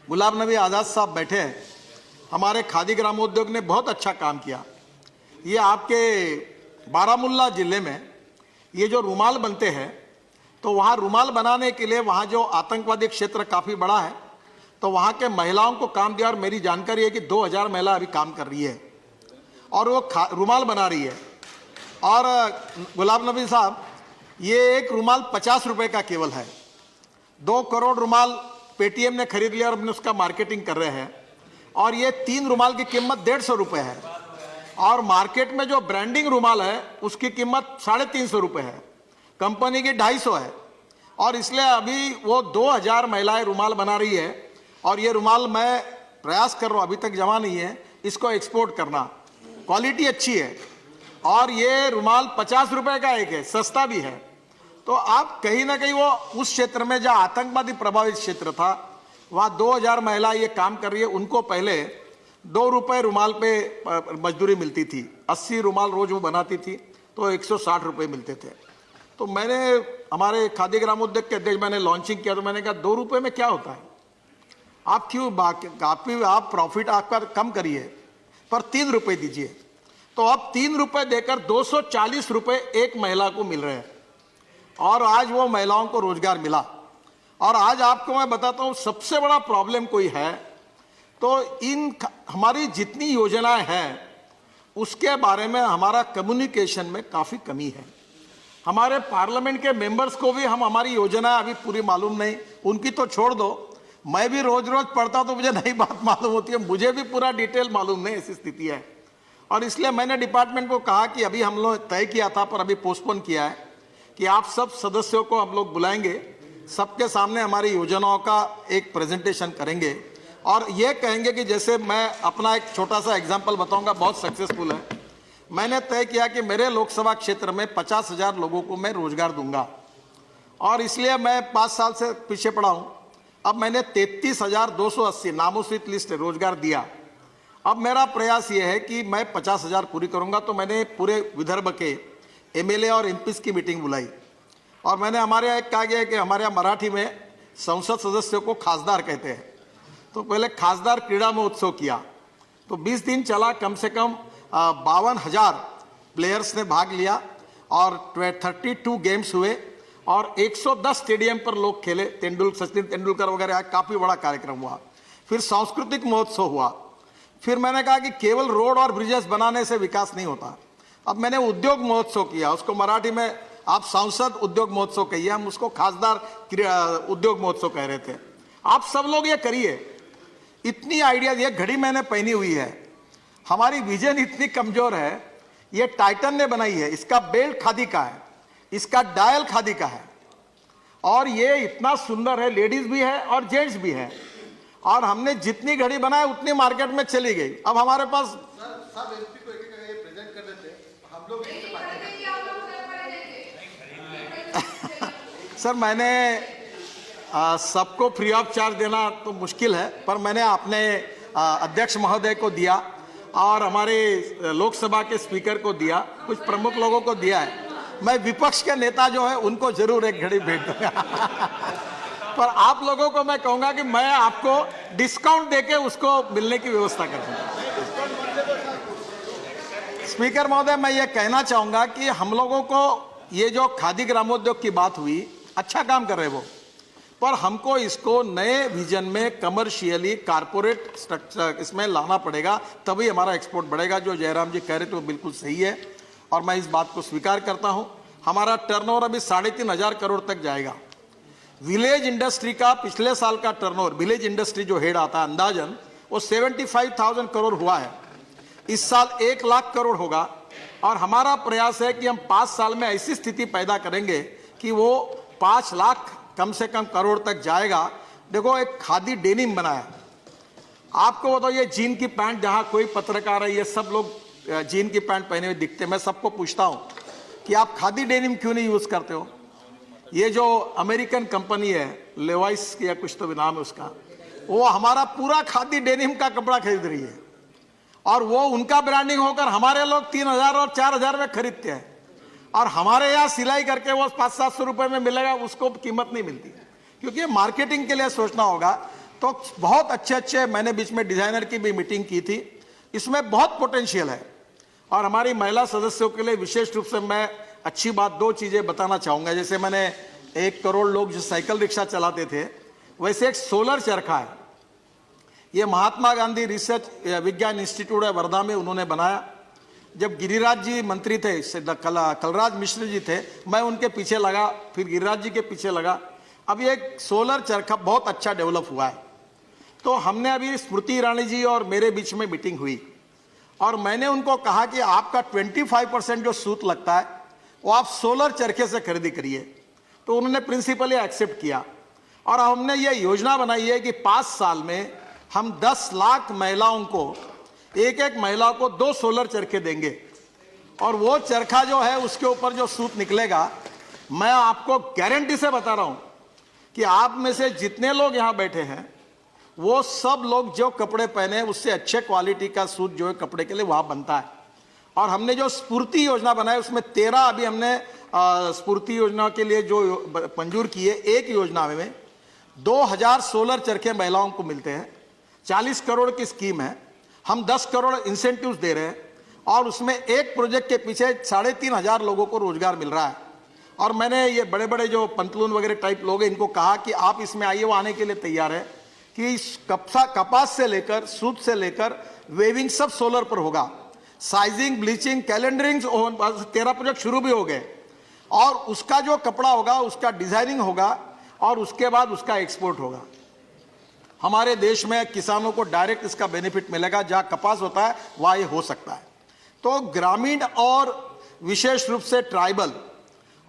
गुलाम नबी आज़ाद साहब बैठे हैं। हमारे खादी ग्रामोद्योग ने बहुत अच्छा काम किया। ये आपके बारामूला ज़िले में ये जो रुमाल बनते हैं, तो वहाँ रुमाल बनाने के लिए वहाँ जो आतंकवादी क्षेत्र काफ़ी बड़ा है, तो वहाँ के महिलाओं को काम दिया। और मेरी जानकारी है कि 2000 महिला अभी काम कर रही है और वो रुमाल बना रही है। और गुलाम नबी साहब, ये एक रुमाल 50 रुपये का केवल है। 2 करोड़ रुमाल पेटीएम ने खरीद लिया और अपने उसका मार्केटिंग कर रहे हैं। और ये 3 रुमाल की कीमत 150 रुपये है और मार्केट में जो ब्रांडिंग रुमाल है उसकी कीमत 350 रुपये है, कंपनी की 250 है। और इसलिए अभी वो 2000 महिलाएं रुमाल बना रही है। और ये रुमाल मैं प्रयास कर रहा हूँ, अभी तक जमा नहीं है, इसको एक्सपोर्ट करना। क्वालिटी अच्छी है और ये रुमाल 50 रुपये का एक है, सस्ता भी है। तो आप कहीं ना कहीं वो उस क्षेत्र में जहाँ आतंकवादी प्रभावित क्षेत्र था, वहाँ 2000 महिला ये काम कर रही है। उनको पहले 2 रुपये रुमाल पे मजदूरी मिलती थी। 80 रुमाल रोज वो बनाती थी तो 160 रुपये मिलते थे। तो मैंने हमारे खादी ग्रामोद्योग के अध्यक्ष, मैंने लॉन्चिंग किया तो मैंने कहा 2 रुपये में क्या होता है, आप क्यों आप प्रॉफिट आपका कम करिए, पर 3 रुपये दीजिए। तो अब 3 रुपये देकर 240 रुपये एक महिला को मिल रहे हैं और आज वो महिलाओं को रोजगार मिला। और आज आपको मैं बताता हूँ, सबसे बड़ा प्रॉब्लम कोई है तो हमारी जितनी योजनाएं हैं उसके बारे में हमारा कम्युनिकेशन में काफ़ी कमी है। हमारे पार्लियामेंट के मेंबर्स को भी हमारी योजनाएं अभी पूरी मालूम नहीं। उनकी तो छोड़ दो, मैं भी रोज रोज पढ़ता तो मुझे नई बात मालूम होती है, मुझे भी पूरा डिटेल मालूम नहीं, ऐसी स्थिति है। और इसलिए मैंने डिपार्टमेंट को कहा कि अभी हम लोग तय किया था पर अभी पोस्टपोन किया है कि आप सब सदस्यों को हम लोग बुलाएंगे, सबके सामने हमारी योजनाओं का एक प्रेजेंटेशन करेंगे और ये कहेंगे कि जैसे मैं अपना एक छोटा सा एग्जाम्पल बताऊंगा, बहुत सक्सेसफुल है। मैंने तय किया कि मेरे लोकसभा क्षेत्र में 50,000 लोगों को मैं रोजगार दूंगा और इसलिए मैं 5 साल से पीछे पड़ा हूँ। अब मैंने 33,280 नामोसित लिस्ट रोजगार दिया। अब मेरा प्रयास ये है कि मैं 50,000 पूरी करूंगा। तो मैंने पूरे विदर्भ के एमएलए और एमपीस की मीटिंग बुलाई और मैंने हमारे यहाँ कहा गया कि हमारे यहाँ मराठी में संसद सदस्यों को खासदार कहते हैं। तो पहले खासदार क्रीड़ा महोत्सव किया, तो 20 दिन चला। कम से कम 52,000 प्लेयर्स ने भाग लिया और 32 गेम्स हुए और 110 स्टेडियम पर लोग खेले। सचिन तेंदुलकर वगैरह, काफ़ी बड़ा कार्यक्रम हुआ। फिर सांस्कृतिक महोत्सव हुआ। फिर मैंने कहा कि केवल रोड और ब्रिजेस बनाने से विकास नहीं होता। अब मैंने उद्योग महोत्सव किया, उसको मराठी में आप सांसद उद्योग महोत्सव कहिए, हम उसको खासदार उद्योग महोत्सव कह रहे थे। आप सब लोग ये करिए। इतनी आइडिया, ये घड़ी मैंने पहनी हुई है, हमारी विजन इतनी कमजोर है। ये टाइटन ने बनाई है, इसका बेल्ट खादी का है, इसका डायल खादी का है और ये इतना सुंदर है, लेडीज भी है और जेंट्स भी है। और हमने जितनी घड़ी बनाई उतनी मार्केट में चली गई। अब हमारे पास सर मैंने सबको फ्री ऑफ चार्ज देना तो मुश्किल है, पर मैंने अपने अध्यक्ष महोदय को दिया और हमारे लोकसभा के स्पीकर को दिया, कुछ प्रमुख लोगों को दिया है। मैं विपक्ष के नेता जो है उनको जरूर एक घड़ी भेंट दूंगा पर आप लोगों को मैं कहूंगा कि मैं आपको डिस्काउंट देके उसको मिलने की व्यवस्था कर दूंगा। स्पीकर महोदय, मैं ये कहना चाहूंगा कि हम लोगों को ये जो खादी ग्रामोद्योग की बात हुई, अच्छा काम कर रहे वो, पर हमको इसको नए विजन में कमर्शियली कारपोरेट स्ट्रक्चर इसमें लाना पड़ेगा, तभी हमारा एक्सपोर्ट बढ़ेगा। जो जयराम जी कह रहे थे वो बिल्कुल सही है और मैं इस बात को स्वीकार करता हूं। हमारा टर्नओवर अभी 3,500 करोड़ तक जाएगा। विलेज इंडस्ट्री का पिछले साल का टर्नओवर, विलेज इंडस्ट्री जो हेड आता है अंदाजन, वो 75,000 करोड़ हुआ है। इस साल 1 लाख करोड़ होगा और हमारा प्रयास है कि हम 5 साल में ऐसी स्थिति पैदा करेंगे कि वो 5 लाख कम से कम करोड़ तक जाएगा। देखो, एक खादी डेनिम बनाया, आपको बताओ, ये जीन की पैंट, जहां कोई पत्रकार है, ये सब लोग जीन की पैंट पहने हुए दिखते हैं। मैं सबको पूछता हूं कि आप खादी डेनिम क्यों नहीं यूज करते हो? ये जो अमेरिकन कंपनी है लेवाइस या कुछ तो भी नाम है उसका, वो हमारा पूरा खादी डेनिम का कपड़ा खरीद रही है और वो उनका ब्रांडिंग होकर हमारे लोग 3,000 और 4,000 में खरीदते हैं और हमारे यहाँ सिलाई करके वो 500-700 रुपए में मिलेगा, उसको कीमत नहीं मिलती। क्योंकि मार्केटिंग के लिए सोचना होगा। तो बहुत अच्छे अच्छे मैंने बीच में डिजाइनर की भी मीटिंग की थी। इसमें बहुत पोटेंशियल है और हमारी महिला सदस्यों के लिए विशेष रूप से मैं अच्छी बात 2 चीजें बताना चाहूंगा। जैसे मैंने 1 करोड़ लोग जो साइकिल रिक्शा चलाते थे, वैसे एक सोलर चरखा है। ये महात्मा गांधी रिसर्च विज्ञान इंस्टीट्यूट है वर्धा में, उन्होंने बनाया। जब गिरिराज जी मंत्री थे, कलराज मिश्र जी थे, मैं उनके पीछे लगा, फिर गिरिराज जी के पीछे लगा। अब ये एक सोलर चरखा बहुत अच्छा डेवलप हुआ है। तो हमने अभी स्मृति ईरानी जी और मेरे बीच में मीटिंग हुई और मैंने उनको कहा कि आपका 25% जो सूत लगता है वो आप सोलर चरखे से खरीदी करिए। तो उन्होंने प्रिंसिपली एक्सेप्ट किया और हमने ये योजना बनाई है कि 5 साल में हम 10 लाख महिलाओं को, एक महिला को 2 सोलर चरखे देंगे और वो चरखा जो है उसके ऊपर जो सूत निकलेगा, मैं आपको गारंटी से बता रहा हूं कि आप में से जितने लोग यहां बैठे हैं वो सब लोग जो कपड़े पहने हैं उससे अच्छे क्वालिटी का सूट जो है कपड़े के लिए वहां बनता है। और हमने जो स्फूर्ति योजना बनाई उसमें 13 अभी हमने स्फूर्ति योजना के लिए जो मंजूर किए। एक योजना में 2000 सोलर चरखे महिलाओं को मिलते हैं। 40 करोड़ की स्कीम है। हम 10 करोड़ इंसेंटिव्स दे रहे हैं और उसमें एक प्रोजेक्ट के पीछे 3500 लोगों को रोजगार मिल रहा है। और मैंने ये बड़े बड़े जो पंतलून वगैरह टाइप लोग हैं इनको कहा कि आप इसमें आइए, वो आने के लिए तैयार है कि कपास से लेकर सूत से लेकर वेविंग सब सोलर पर होगा। साइजिंग, ब्लीचिंग, कैलेंडरिंग 13 प्रोजेक्ट शुरू भी हो गए और उसका जो कपड़ा होगा उसका डिजाइनिंग होगा और उसके बाद उसका एक्सपोर्ट होगा। हमारे देश में किसानों को डायरेक्ट इसका बेनिफिट मिलेगा। जहां कपास होता है वहां ये हो सकता है। तो ग्रामीण और विशेष रूप से ट्राइबल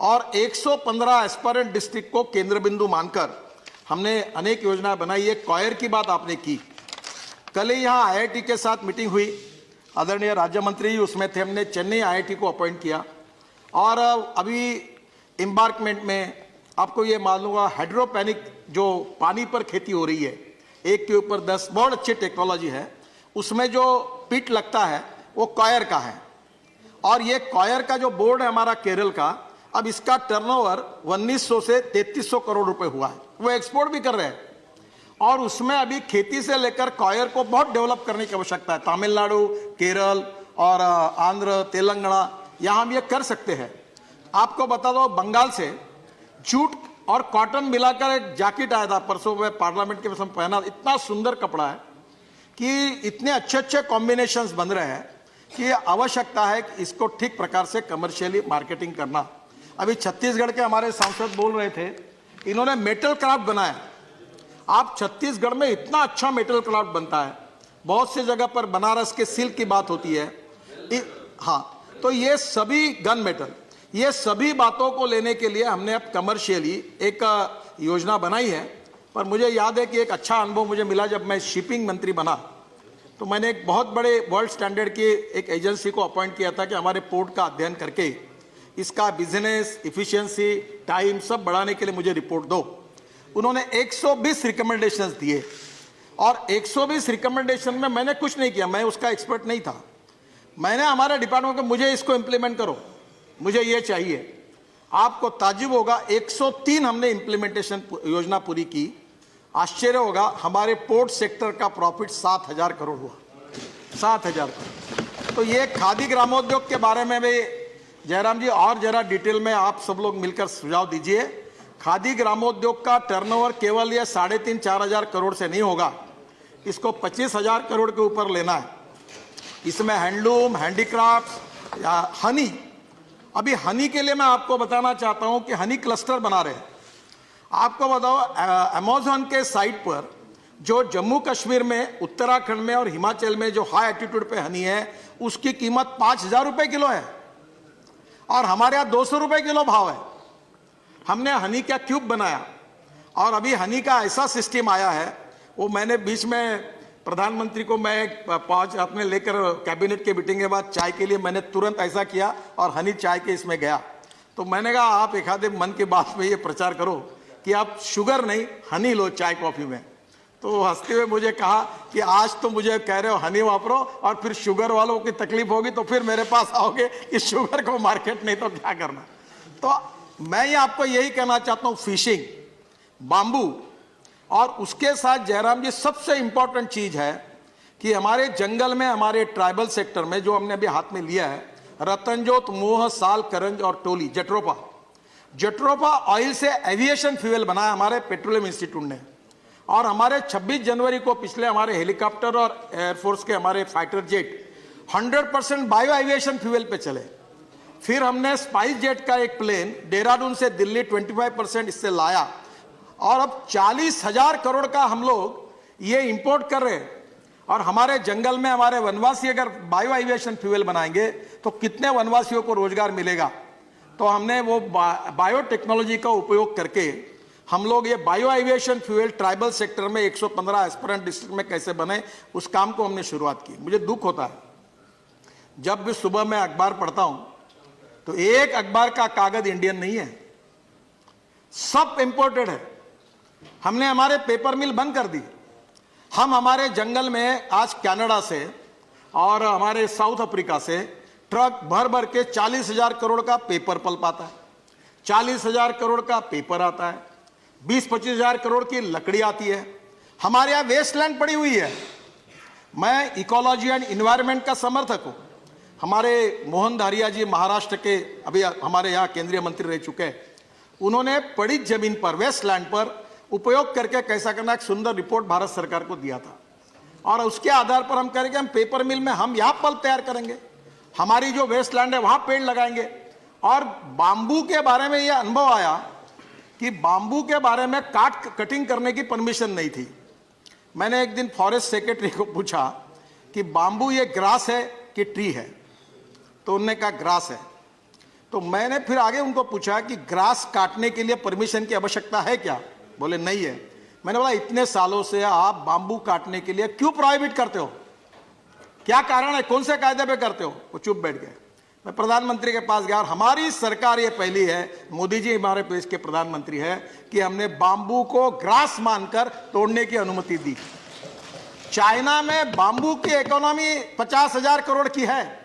और 115 एस्पायरेंट डिस्ट्रिक्ट को केंद्र बिंदु मानकर हमने अनेक योजना बनाई है। कॉयर की बात आपने की, कल ही यहाँ IIT के साथ मीटिंग हुई, आदरणीय राज्य मंत्री उसमें थे। हमने चेन्नई IIT को अपॉइंट किया और अभी एम्बार्कमेंट में आपको ये मालूम होगा हाइड्रोपोनिक जो पानी पर खेती हो रही है, 1 के ऊपर 10, बहुत अच्छी टेक्नोलॉजी है। उसमें जो पिट लगता है वो कॉयर का है और ये कॉयर का जो बोर्ड है हमारा केरल का, अब इसका टर्नओवर 1900 से 3300 करोड़ रुपए हुआ है। वो एक्सपोर्ट भी कर रहे हैं और उसमें अभी खेती से लेकर कॉयर को बहुत डेवलप करने की आवश्यकता है। तमिलनाडु, केरल और आंध्र, तेलंगाना यहां हम ये कर सकते हैं। आपको बता दो, बंगाल से जूट और कॉटन मिलाकर एक जैकेट आया था परसों में पार्लियामेंट के में पहना। इतना सुंदर कपड़ा है कि इतने अच्छे अच्छे कॉम्बिनेशंस बन रहे हैं कि आवश्यकता है कि इसको ठीक प्रकार से कमर्शियली मार्केटिंग करना। अभी छत्तीसगढ़ के हमारे सांसद बोल रहे थे, इन्होंने मेटल क्राफ्ट बनाया। आप छत्तीसगढ़ में इतना अच्छा मेटल क्राफ्ट बनता है, बहुत सी जगह पर बनारस के सिल्क की बात होती है। हाँ, तो ये सभी गन मेटल, ये सभी बातों को लेने के लिए हमने अब कमर्शियली एक योजना बनाई है। पर मुझे याद है कि एक अच्छा अनुभव मुझे मिला जब मैं शिपिंग मंत्री बना, तो मैंने एक बहुत बड़े वर्ल्ड स्टैंडर्ड की एक एजेंसी को अपॉइंट किया था कि हमारे पोर्ट का अध्ययन करके इसका बिजनेस इफिशिएंसी, टाइम सब बढ़ाने के लिए मुझे रिपोर्ट दो। उन्होंने 120 रिकमेंडेशंस दिए और 120 रिकमेंडेशन में मैंने कुछ नहीं किया, मैं उसका एक्सपर्ट नहीं था। मैंने हमारे डिपार्टमेंट को, मुझे इसको इंप्लीमेंट करो, मुझे ये चाहिए। आपको ताज्जुब होगा, 103 हमने इंप्लीमेंटेशन योजना पूरी की। आश्चर्य होगा, हमारे पोर्ट सेक्टर का प्रॉफिट 7000 करोड़ हुआ, 7000 करोड़। तो ये खादी ग्रामोद्योग के बारे में भी जयराम जी और जरा डिटेल में आप सब लोग मिलकर सुझाव दीजिए। खादी ग्रामोद्योग का टर्नओवर केवल ये 3500-4000 हजार करोड़ से नहीं होगा, इसको 25,000 करोड़ के ऊपर लेना है। इसमें हैंडलूम, हैंडीक्राफ्ट या हनी, अभी हनी के लिए मैं आपको बताना चाहता हूं कि हनी क्लस्टर बना रहे हैं। आपको बताओ, अमेज़न के साइट पर जो जम्मू कश्मीर में, उत्तराखंड में और हिमाचल में जो हाई एल्टीट्यूड पे हनी है, उसकी कीमत 5000 रुपए किलो है और हमारे यहाँ 200 रुपए किलो भाव है। हमने हनी का क्यूब बनाया और अभी हनी का ऐसा सिस्टम आया है, वो मैंने बीच में प्रधानमंत्री को मैं 5 अपने लेकर कैबिनेट के मीटिंग के बाद चाय के लिए मैंने तुरंत ऐसा किया और हनी चाय के इसमें गया। तो मैंने कहा आप एक आधे मन की बात में ये प्रचार करो कि आप शुगर नहीं हनी लो चाय कॉफी में। तो हंसते हुए मुझे कहा कि आज तो मुझे कह रहे हो हनी वापरो और फिर शुगर वालों की तकलीफ होगी तो फिर मेरे पास आओगे कि शुगर को मार्केट नहीं तो क्या करना। तो मैं ये आपको यही कहना चाहता हूँ, फिशिंग, बाम्बू और उसके साथ जयराम जी सबसे इंपॉर्टेंट चीज है कि हमारे जंगल में, हमारे ट्राइबल सेक्टर में जो हमने अभी हाथ में लिया है, रतनजोत, मोह, साल, करंज और टोली, जट्रोफा ऑयल से एविएशन फ्यूल बनाया हमारे पेट्रोलियम इंस्टीट्यूट ने। और हमारे 26 जनवरी को पिछले हमारे हेलीकॉप्टर और एयरफोर्स के हमारे fighter jet 100% bio aviation fuel पे चले। फिर हमने स्पाइस जेट का एक प्लेन देहरादून से दिल्ली 25% इससे लाया और अब 40,000 करोड़ का हम लोग ये इंपोर्ट कर रहे हैं। और हमारे जंगल में हमारे वनवासी अगर बायो एविएशन फ्यूल बनाएंगे तो कितने वनवासियों को रोजगार मिलेगा। तो हमने वो बायोटेक्नोलॉजी का उपयोग करके हम लोग ये bio aviation fuel tribal sector में 115 एस्पिरेंट डिस्ट्रिक्ट में कैसे बने, उस काम को हमने शुरुआत की। मुझे दुख होता है जब भी सुबह मैं अखबार पढ़ता हूं तो एक अखबार का कागज इंडियन नहीं है, सब इंपोर्टेड है। हमने हमारे पेपर मिल बंद कर दी। हम हमारे जंगल में आज कनाडा से और हमारे साउथ अफ्रीका से ट्रक भर भर के 40,000 करोड़ का पेपर पल्प आता है, 40,000 करोड़ का पेपर आता है, 20-25 हजार करोड़ की लकड़ी आती है। हमारे यहाँ वेस्टलैंड पड़ी हुई है। मैं इकोलॉजी एंड इन्वायरमेंट का समर्थक हूँ। हमारे मोहन धारिया जी महाराष्ट्र के अभी हमारे यहाँ केंद्रीय मंत्री रह चुके हैं। उन्होंने पड़ी जमीन पर, वेस्टलैंड पर उपयोग करके कैसा करना एक सुंदर रिपोर्ट भारत सरकार को दिया था। और उसके आधार पर हम करेंगे, हम पेपर मिल में हम यहाँ पल्प तैयार करेंगे, हमारी जो वेस्टलैंड है वहां पेड़ लगाएंगे। और बांबू के बारे में यह अनुभव आया कि बांबू के बारे में कटिंग करने की परमिशन नहीं थी। मैंने एक दिन फॉरेस्ट सेक्रेटरी को पूछा कि बांबू ये ग्रास है कि ट्री है, तो उन्होंने कहा ग्रास है। तो मैंने फिर आगे उनको पूछा कि ग्रास काटने के लिए परमिशन की आवश्यकता है क्या? बोले नहीं है। मैंने बोला इतने सालों से आप बांबू काटने के लिए क्यों प्रोहिबिट करते हो, क्या कारण है, कौन से कायदे पे करते हो? वो चुप बैठ गए। मैं प्रधानमंत्री के पास गया और हमारी सरकार ये पहली है, मोदी जी हमारे देश के प्रधानमंत्री है, कि हमने बांबू को ग्रास मानकर तोड़ने की अनुमति दी। चाइना में बांबू की इकोनॉमी 50,000 करोड़ की है।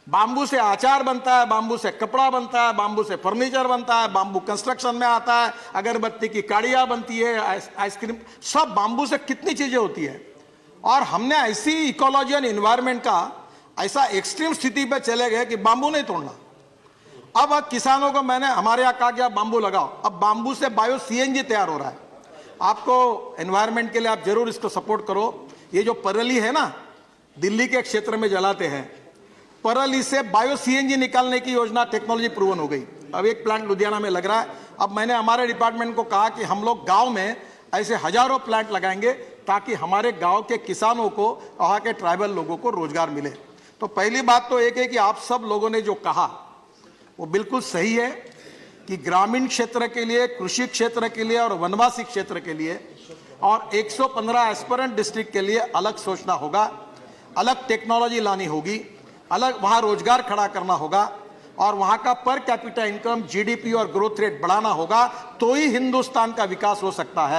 बांबू से अचार बनता है, बांबू से कपड़ा बनता है, बांबू से फर्नीचर बनता है, बांबू कंस्ट्रक्शन में आता है, अगरबत्ती की काड़ियां बनती है, आइसक्रीम, सब बांबू से कितनी चीजें होती है। और हमने ऐसी इकोलॉजी एंड इन्वायरमेंट का ऐसा एक्सट्रीम स्थिति पे चले गए कि बांबू नहीं तोड़ना। अब किसानों को मैंने हमारे यहाँ कहा कि आप बांबू लगाओ। अब बांबू से बायो सीएनजी तैयार हो रहा है। आपको एनवायरमेंट के लिए आप जरूर इसको सपोर्ट करो। ये जो परली है ना, दिल्ली के क्षेत्र में जलाते हैं, परली से बायो सीएनजी निकालने की योजना टेक्नोलॉजी प्रूवन हो गई। अब एक प्लांट लुधियाना में लग रहा है। अब मैंने हमारे डिपार्टमेंट को कहा कि हम लोग गांव में ऐसे हजारों प्लांट लगाएंगे ताकि हमारे गांव के किसानों को, वहां के ट्राइबल लोगों को रोजगार मिले। तो पहली बात तो एक है कि आप सब लोगों ने जो कहा वो बिल्कुल सही है कि ग्रामीण क्षेत्र के लिए, कृषि क्षेत्र के लिए और वनवासी क्षेत्र के लिए और 115 एस्पिरेंट डिस्ट्रिक्ट के लिए अलग सोचना होगा, अलग टेक्नोलॉजी लानी होगी, अलग वहां रोजगार खड़ा करना होगा और वहां का पर कैपिटा इनकम, जीडीपी और ग्रोथ रेट बढ़ाना होगा, तो ही हिंदुस्तान का विकास हो सकता है।